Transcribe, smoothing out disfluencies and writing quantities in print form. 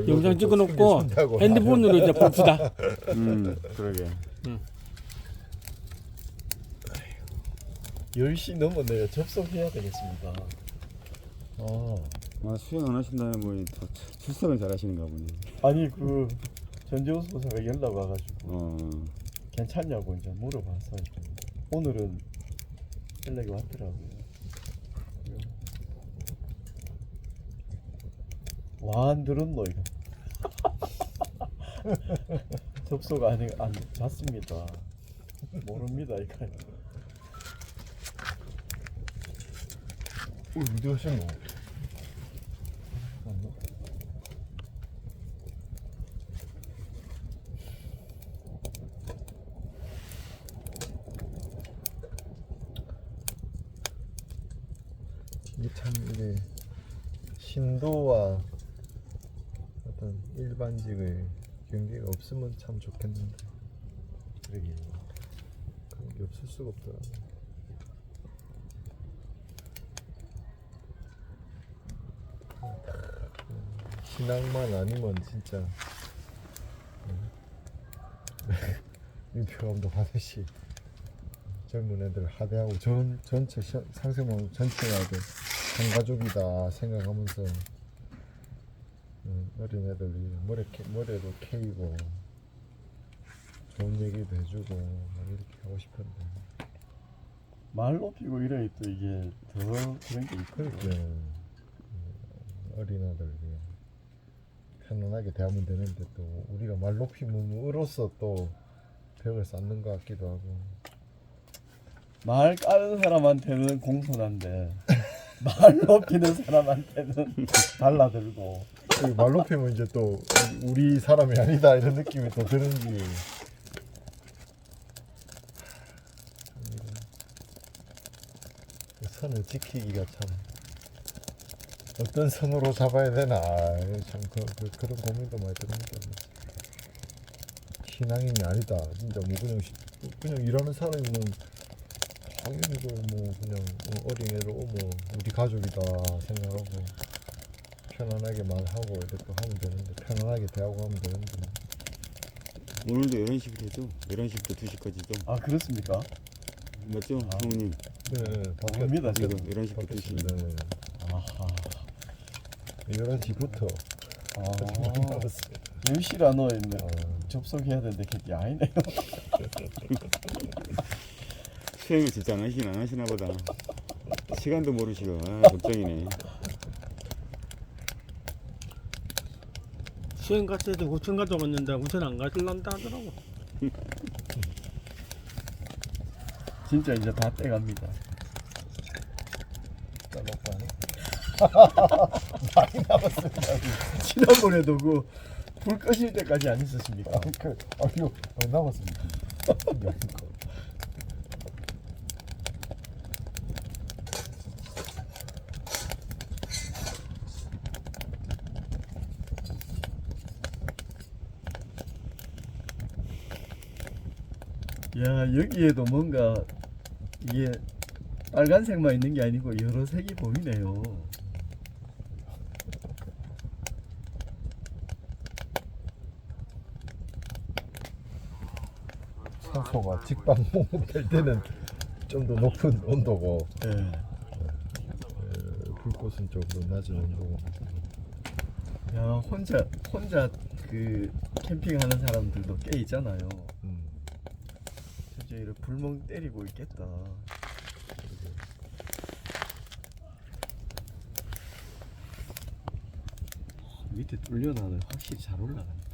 영상 찍어놓고 핸드폰으로 이제 봅시다. 그러게. 10시 넘었네요. 접속해야 되겠습니다. 수영 안 하신다면 뭐 출석은 잘 하시는가 보네. 아니 그 전재호 소사가 연락 와가지고 괜찮냐고 이제 물어봐서 오늘은 연락이 왔더라고요. 와 안 들었노 이거. 접속 안 잤습니다. 모릅니다 이거. 어디 가시노? 이게 참 이게 신도와 어떤 일반직의 경계가 없으면 참 좋겠는데 그러게요. 그런 게 없을 수가 없더라. 신앙만 아니면 진짜 민표감도 하듯이 젊은 애들 하대하고 전체 상생망 전체가 한 가족이다 생각하면서 어린 애들이 머리도 캐이고 좋은 얘기도 해주고 이렇게 하고 싶은데 말 높이고 이래 또 이게 더 그런 게 있고. 그렇게 어린 아들 편안하게 대하면 되는데 또 우리가 말 높임으로써 또 벽을 쌓는 것 같기도 하고. 말 까는 사람한테는 공손한데 말 높이는 사람한테는 달라들고. 말 높이면 이제 또 우리 사람이 아니다 이런 느낌이 또 드는지. 선을 지키기가 참 어떤 선으로 잡아야 되나 참 그런 고민도 많이 드는데 신앙인이 아니다 진짜 뭐 그냥 일하는 사람이면 당연히 뭐 그냥 어린애를 오면 우리 가족이다 생각하고 편안하게 말하고 이렇게 하면 되는데 편안하게 대하고 하면 되는데 오늘도 11시부터 했죠? 11시부터 2시까지죠? 아 그렇습니까? 맞죠? 형님? 네 모릅니다 지금 지금. 11시부터 2시. 네. 아하. 11시부터 아. 남았어요. 10시라 넣어있네. 접속해야 되는데 그게 아니네요. 수행을 진짜 안 하시나 보다. 시간도 모르시고 걱정이네. 수행 갔을 때 우천 가져왔는데 우천 안 가질란다 하더라고. 진짜 이제 다 떼갑니다. 많이 남았습니다. 지난번에도 불 끄실 때까지 안 있었습니까? 아니요 남았습니다. 야 여기에도 뭔가 이게 빨간색만 있는 게 아니고 여러 색이 보이네요. 산소가 직방될 때는 좀 더 높은 온도고 예. 불꽃은 좀 더 낮은 온도고. 야 혼자 그 캠핑하는 사람들도 꽤 있잖아요. 진짜 이렇게 불멍 때리고 있겠다. 밑에 뚫려나는 확실히 잘 올라가네.